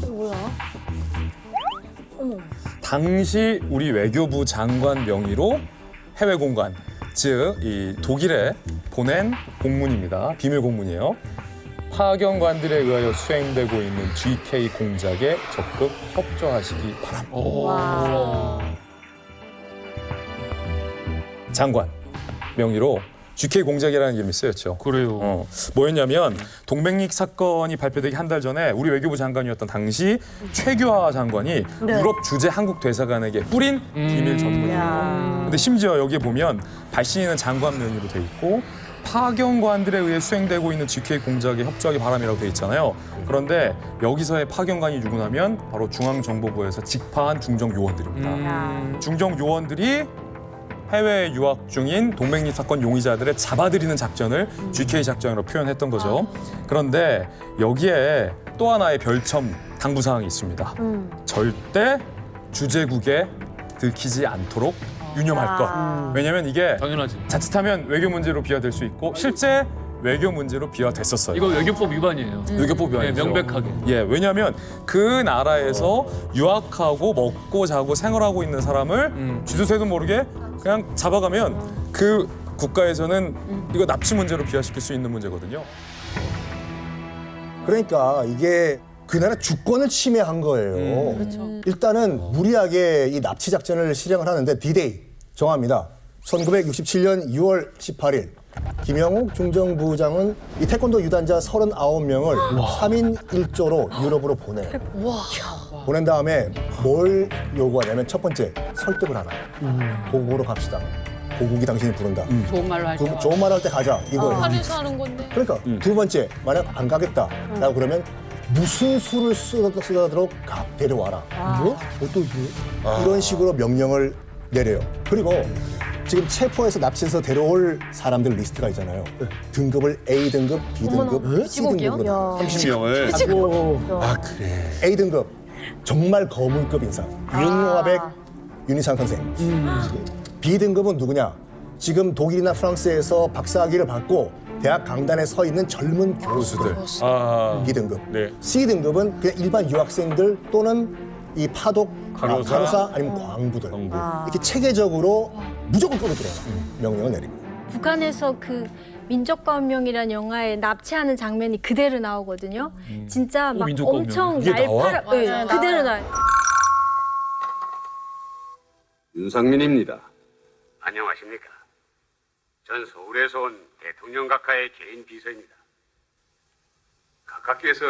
뭐야? 당시 우리 외교부 장관 명의로 해외 공관, 즉 이 독일에 보낸 공문입니다. 비밀 공문이에요. 파견관들에 의하여 수행되고 있는 GK 공작에 적극 협조하시기 바랍니다. 와. 장관 명의로 GK 공작이라는 이름이 쓰였죠. 그래요. 뭐였냐면 동맹릭 사건이 발표되기 한 달 전에 우리 외교부 장관이었던 당시 최규하 장관이 네. 유럽 주재 한국 대사관에게 뿌린 비밀 전문이에요. 야. 근데 심지어 여기에 보면 발신인은 장관 명의로 돼 있고 파견관들에 의해 수행되고 있는 GK 공작에 협조하기 바람이라고 돼 있잖아요. 그런데 여기서의 파견관이 누구냐면 바로 중앙정보부에서 직파한 중정 요원들입니다. 중정 요원들이 해외 유학 중인 동맹리 사건 용의자들을 잡아들이는 작전을 GK 작전으로 표현했던 거죠. 그런데 여기에 또 하나의 별첨 당부사항이 있습니다. 절대 주재국에 들키지 않도록 유념할 것. 왜냐면 이게 당연하지. 자칫하면 외교 문제로 비화될 수 있고 실제 외교 문제로 비화됐었어요. 이거 외교법 위반이에요. 외교법 위반이죠. 네, 명백하게. 예, 왜냐하면 그 나라에서 유학하고 먹고 자고 생활하고 있는 사람을 쥐도새도 모르게 그냥 잡아가면 그 국가에서는 이거 납치 문제로 비화시킬 수 있는 문제거든요. 그러니까 이게 그 나라 주권을 침해한 거예요. 일단은 무리하게 이 납치 작전을 실행을 하는데 D-Day 정합니다. 1967년 6월 18일 김영욱 중정부장은 이 태권도 유단자 39명을 3인 1조로 유럽으로 보내요. 보낸 다음에 뭘 요구하냐면 첫 번째 설득을 하라. 고국으로 갑시다. 고국이 당신을 부른다. 좋은 말로 할 때. 좋은 말 할 때 가자. 이거예요. 파리에서 하는 건데. 그러니까 두 번째 만약 안 가겠다라고 그러면 무슨 수를 쓰더라도 데려와라. 뭐? 또 이런 식으로 명령을 내려요. 그리고 지금 체포해서 납치해서 데려올 사람들 리스트가 있잖아요. 등급을 A 등급, B 등급, C 등급으로 30명을. 아, 그래. A 등급 정말 거물급 인사 윤화백 윤희상 선생. B 등급은 누구냐? 지금 독일이나 프랑스에서 박사학위를 받고 대학 강단에 서 있는 젊은 교수들. B 등급. 네. C 등급은 그냥 일반 유학생들 또는 이 파독 간호사 아니면 광부들. 이렇게 체계적으로 무조건 끌어들여라 명령을 내립니다. 북한에서 그 민족과운명이라는 영화에 납치하는 장면이 그대로 나오거든요. 진짜 막 민족과운명. 엄청 이게 나와? 날파라, 네, 그대로 나와요. 윤상민입니다. 안녕하십니까. 전 서울에서 온 대통령 각하의 개인 비서입니다. 각하께서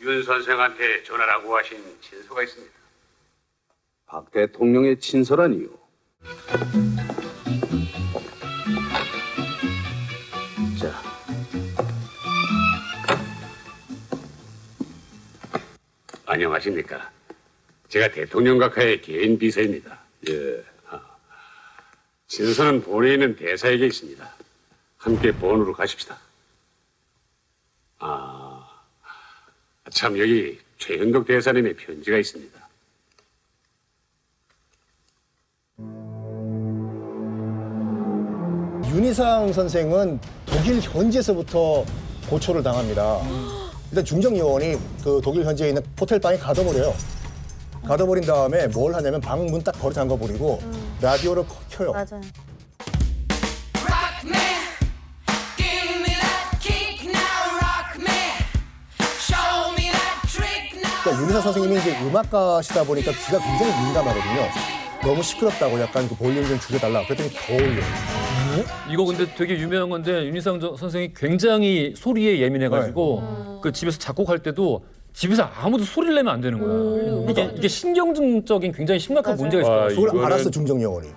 윤 선생한테 전화라고 하신 친서가 있습니다. 박 대통령의 친서라니요. 자. 안녕하십니까. 제가 대통령 각하의 개인 비서입니다. 예. 친서는 본에 있는 대사에게 있습니다. 함께 본으로 가십시다. 참 여기 최현덕 대사님의 편지가 있습니다. 윤희상 선생은 독일 현지에서부터 고초를 당합니다. 일단 중정요원이 그 독일 현지에 있는 호텔방에 가둬버려요. 가둬버린 다음에 뭘 하냐면 방 문 딱 걸어 잠궈버리고 라디오를 켜요. 맞아요. 그러니까 윤희상 선생님이 이제 음악가시다 보니까 귀가 굉장히 민감하거든요. 너무 시끄럽다고 약간 그 볼륨 좀 줄여달라. 그랬더니 더 올려요. 이거 근데 되게 유명한 건데 윤희상 선생이 굉장히 소리에 예민해가지고 그 집에서 작곡할 때도 집에서 아무도 소리를 내면 안 되는 거야. 이게 신경증적인 굉장히 심각한 문제가 있어요. 그걸 알았어 중정요원이.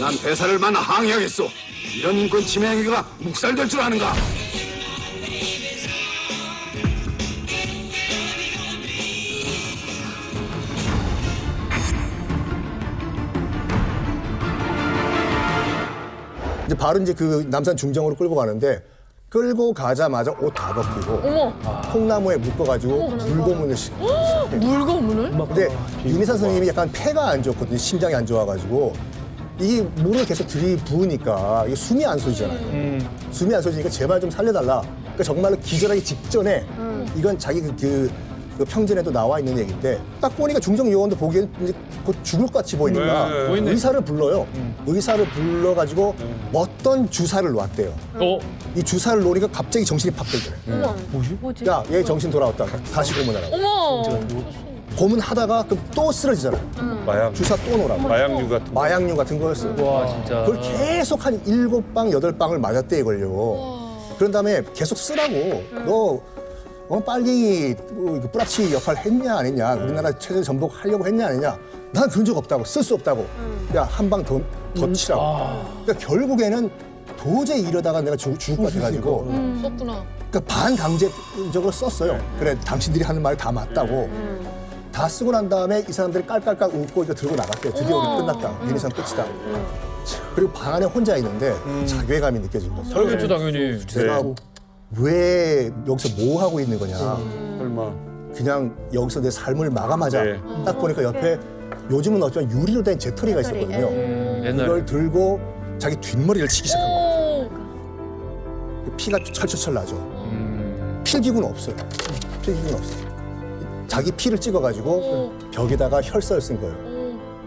난 대사를만 항의하겠소. 이런 인권 침해 행위가 묵살될 줄 아는가? 이제 바로 이제 그 남산 중정으로 끌고 가는데 끌고 가자마자 옷 다 벗기고 콩나무에 묶어가지고 물고문을 시켜요. 물고문을? 근데 윤희상 선생님이 약간 폐가 안 좋거든요. 심장이 안 좋아가지고 이 물을 계속 들이부으니까 이게 숨이 안 솟잖아요. 숨이 안 솟으니까 제발 좀 살려달라. 그러니까 정말로 기절하기 직전에 이건 자기 그 그 평전에도 나와 있는 얘기인데 딱 보니까 중정 요원도 보기엔 이제 곧 죽을 것 같이 보이니까 보이네. 의사를 불러요. 의사를 불러가지고 어떤 주사를 놨대요. 이 주사를 놓으니까 갑자기 정신이 팍 들더래. 뭐지? 야, 얘 정신 돌아왔다. 다시 고문하라고. 어머. 고문하다가 그럼 또 쓰러지잖아요. 마약, 주사 또 놓으라고. 마약류 같은. 마약류 같은 거였어요. 와 진짜. 그걸 계속 한 7방, 8방을 맞았대 이걸요. 그런 다음에 계속 쓰라고. 너 빨갱이 뿌락치 역할 했냐 안 했냐. 우리나라 체제 전복하려고 했냐 안 했냐. 난 그런 적 없다고. 쓸 수 없다고. 야, 한 방 더 치라고. 그러니까 결국에는 도저히 이러다가 내가 죽을 것 같아가지고 썼구나. 그러니까 반강제적으로 썼어요. 그래, 당신들이 하는 말이 다 맞다고. 다 쓰고 난 다음에 이 사람들이 깔깔깔 웃고 이거 들고 나갔대요. 드디어 우리 끝났다. 유니상 끝이다. 그리고 방 안에 혼자 있는데 자괴감이 느껴진 거죠. 그러겠죠 당연히. 내가 왜 여기서 뭐 하고 있는 거냐. 설마. 그냥 여기서 내 삶을 마감하자. 네. 딱 보니까 옆에 요즘은 어쩌면 유리로 된 재터리가 있었거든요. 옛날에. 이걸 들고 자기 뒷머리를 치기 시작한 거예요. 피가 철철철 나죠. 필기구는 없어요. 필기구는 없어요. 자기 피를 찍어가지고 벽에다가 혈서를 쓴 거예요.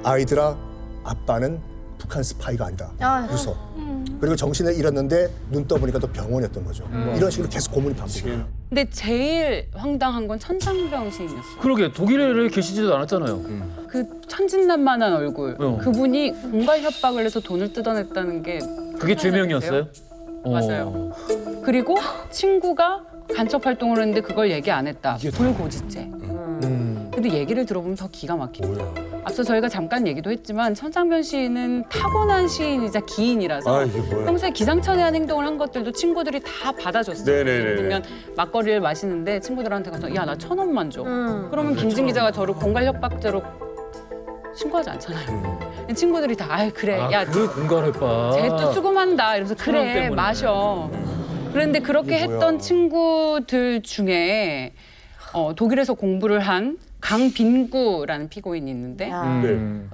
아이들아, 아빠는 북한 스파이가 아니다. 유서. 그리고 정신을 잃었는데 눈 떠보니까 또 병원이었던 거죠. 이런 식으로 계속 고문이 반복돼요. 근데 제일 황당한 건 천상병 시인이었어요. 그러게 독일에 계시지도 않았잖아요. 그 천진난만한 얼굴. 어. 그분이 공갈 협박을 해서 돈을 뜯어냈다는 게 그게 죄명이었어요? 맞아요. 그리고 친구가 간첩 활동을 했는데 그걸 얘기 안 했다. 불고지죄. 근데 얘기를 들어보면 더 기가 막힙니다. 앞서 저희가 잠깐 얘기도 했지만 천상병 시인은 타고난 시인이자 기인이라서 아, 이게 뭐야. 평소에 기상천외한 행동을 한 것들도 친구들이 다 받아줬어요. 네네네. 예를 들면 막걸리를 마시는데 친구들한테 가서 야, 나 1,000원만 줘. 그러면 김진 기자가 저를 공갈 협박죄로 신고하지 않잖아요. 친구들이 다 아이 그래. 야, 그 공갈 협박. 쟤또 수금한다. 이러면서 천원 그래 때문에. 마셔. 그런데 그렇게 했던 친구들 중에 독일에서 공부를 한 강빈구라는 피고인이 있는데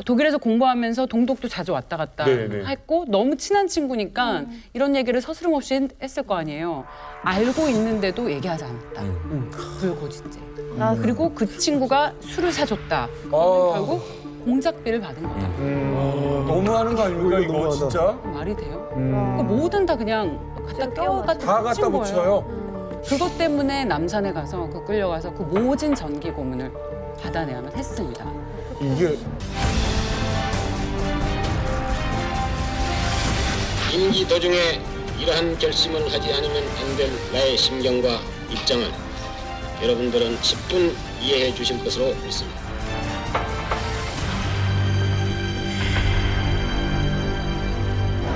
독일에서 공부하면서 동독도 자주 왔다 갔다 네네. 했고 너무 친한 친구니까 이런 얘기를 서스름없이 했을 거 아니에요. 알고 있는데도 얘기하지 않았다. 불고지죄. 그리고 그 친구가 술을 사줬다. 결국 공작비를 받은 거다. 너무하는 거 아닙니까 이거 진짜? 말이 돼요? 그 뭐든 다 그냥 갖다 다 갖다 붙인 거예요. 붙여요. 그것 때문에 남산에 가서 끌려가서 그 모진 전기 고문을 받아내야만 했습니다. 이게 임기 도중에 이러한 결심을 하지 않으면 안 될 나의 심경과 입장을 여러분들은 10분 이해해 주실 것으로 믿습니다.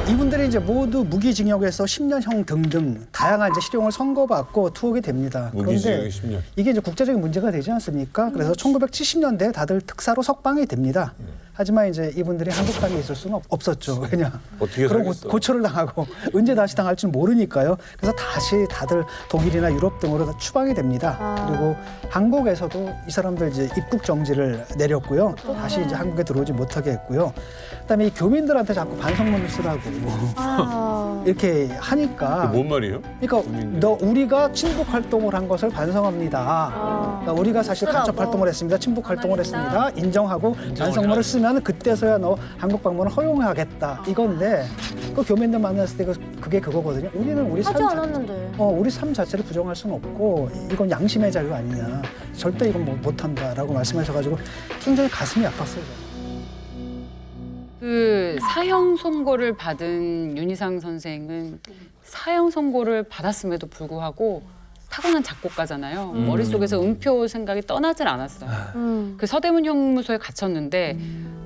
이분들이 이제 모두 무기징역에서 10년형 등등 다양한 이제 실형을 선고받고 투옥이 됩니다. 무기징역이 그런데 10년. 이게 이제 국제적인 문제가 되지 않습니까? 그래서 1970년대에 다들 특사로 석방이 됩니다. 하지만 이제 이분들이 한국까지 있을 수는 없었죠. 그냥 어떻게 그런 살겠어? 고초를 당하고 언제 다시 당할지는 모르니까요. 그래서 다시 다들 독일이나 유럽 등으로 다 추방이 됩니다. 그리고 한국에서도 이 사람들 이제 입국 정지를 내렸고요. 다시 이제 한국에 들어오지 못하게 했고요. 그다음에 이 교민들한테 자꾸 반성문을 쓰라고 이렇게 하니까 뭔 말이에요? 그러니까 우리가 친북 활동을 한 것을 반성합니다. 그러니까 우리가 사실 간첩 활동을 했습니다. 친북 활동을 했습니다. 인정하고 반성문을 쓰면 그때서야 너 한국 방문을 허용하겠다 이건데 그 교민들 만났을 때 그게 그거거든요. 우리는 우리 삶 우리 삶 자체를 부정할 수는 없고 이건 양심의 자유 아니냐. 절대 이건 못한다라고 말씀하셔가지고 굉장히 가슴이 아팠어요. 그 사형 선고를 받은 윤희상 선생은 사형 선고를 받았음에도 불구하고 타고난 작곡가잖아요. 머릿속에서 음표 생각이 떠나질 않았어요. 그 서대문 형무소에 갇혔는데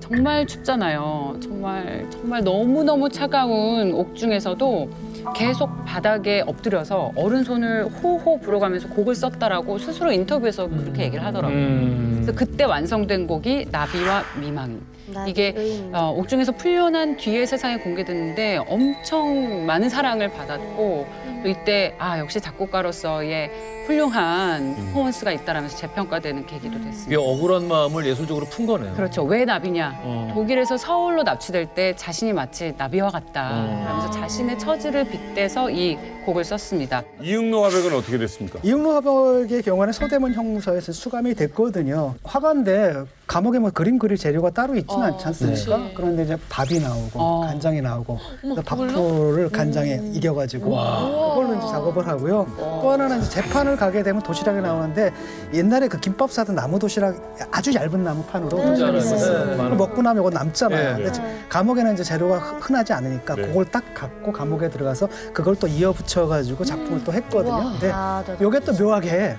정말 춥잖아요. 정말 너무너무 차가운 옥중에서도 계속 바닥에 엎드려서 어른손을 호호 불어가면서 곡을 썼다라고 스스로 인터뷰에서 그렇게 얘기를 하더라고요. 그래서 그때 완성된 곡이 나비와 미망인. 이게 옥중에서 풀려난 뒤에 세상에 공개됐는데 엄청 많은 사랑을 받았고 또 이때 역시 작곡가로서의 훌륭한 퍼포먼스가 있다라면서 재평가되는 계기도 됐습니다. 이게 억울한 마음을 예술적으로 푼 거네요. 그렇죠. 왜 나비냐. 독일에서 서울로 납치될 때 자신이 마치 나비와 같다. 그러면서 자신의 처지를 빗대서 이 곡을 썼습니다. 이응로 화백은 어떻게 됐습니까? 이응로 화백의 경우에는 서대문 형무소에서 수감이 됐거든요. 화가인데 감옥에 뭐 그림 그릴 재료가 따로 있지는 않지 않습니까? 그런데 이제 밥이 나오고 간장이 나오고 밥풀을 간장에 이겨가지고 그걸로 이제 작업을 하고요. 또 하나는 이제 재판을 가게 되면 도시락이 나오는데 옛날에 그 김밥 사던 나무 도시락 아주 얇은 나무판으로 도시락이 있었어요. 그거 먹고 나면 이거 남잖아요. 근데 감옥에는 이제 재료가 흔하지 않으니까 그걸 딱 갖고 감옥에 들어가서 그걸 또 이어붙여가지고 작품을 또 했거든요. 근데 이게 또 묘하게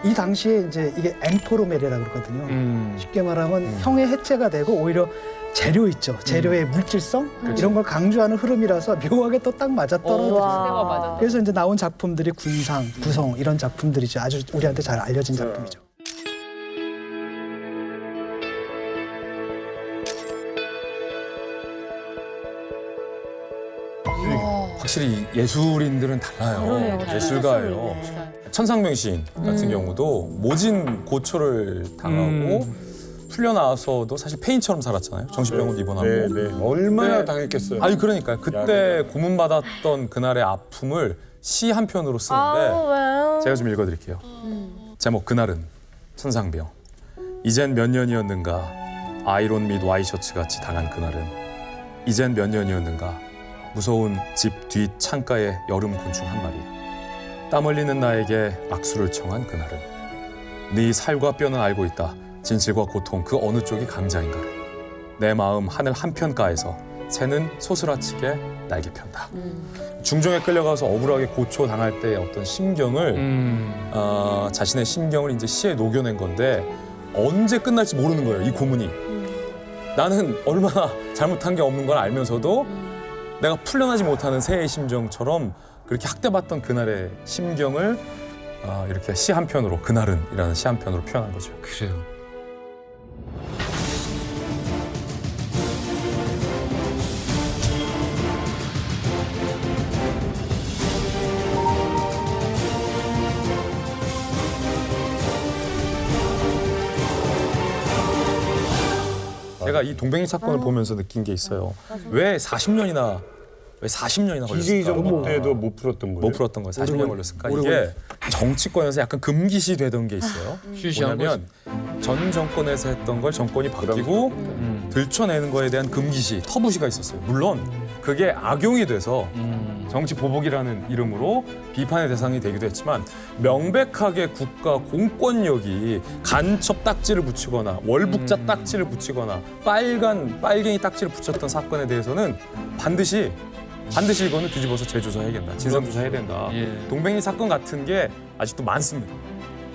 이 당시에 이제 이게 엠포로멜이라고 그러거든요. 쉽게 말하면 형의 해체가 되고 오히려 재료 있죠. 재료의 물질성 이런 걸 강조하는 흐름이라서 묘하게 또 딱 맞아 떨어져요. 그래서 이제 나온 작품들이 군상, 구성 이런 작품들이죠. 아주 우리한테 잘 알려진 작품이죠. 확실히 예술인들은 달라요. 예술가예요. 천상명 시인 같은 경우도 모진 고초를 당하고 풀려나와서도 사실 페인처럼 살았잖아요. 정신병원 입원하고. 네. 얼마나 네. 당했겠어요. 아니 그러니까요. 그때 고문받았던 그날의 아픔을 시 한 편으로 쓰는데 제가 좀 읽어드릴게요. 제목 그날은 천상병. 이젠 몇 년이었는가 아이론 및 와이셔츠 같이 당한 그날은 이젠 몇 년이었는가 무서운 집 뒷 창가에 여름 곤충 한 마리 땀 흘리는 나에게 악수를 청한 그날은 네 살과 뼈는 알고 있다 진실과 고통 그 어느 쪽이 강자인가를 내 마음 하늘 한편가에서 새는 소스라치게 날개 편다. 중정에 끌려가서 억울하게 고초당할 때의 어떤 심경을 자신의 심경을 이제 시에 녹여낸 건데 언제 끝날지 모르는 거예요. 이 고문이. 나는 얼마나 잘못한 게 없는 걸 알면서도 내가 풀려나지 못하는 새의 심정처럼 그렇게 학대받던 그날의 심경을 이렇게 시 한 편으로 그날은이라는 시 한 편으로 표현한 거죠. 그래요. 제가 이 동백리 사건을 보면서 느낀 게 있어요. 왜 40년이나 걸렸을까? DJ 정부 때도 못 풀었던 거예요. 못 풀었던 거예요. 40년 걸렸을까? 이게 정치권에서 약간 금기시 되던 게 있어요. 뭐냐면 전 정권에서 했던 걸 정권이 바뀌고 들춰내는 거에 대한 금기시, 터부시가 있었어요. 물론 그게 악용이 돼서 정치 보복이라는 이름으로 비판의 대상이 되기도 했지만 명백하게 국가 공권력이 간첩 딱지를 붙이거나 월북자 딱지를 붙이거나 빨갱이 딱지를 붙였던 사건에 대해서는 반드시 이거는 뒤집어서 재조사해야 된다. 진상조사해야 된다. 동백리 사건 같은 게 아직도 많습니다.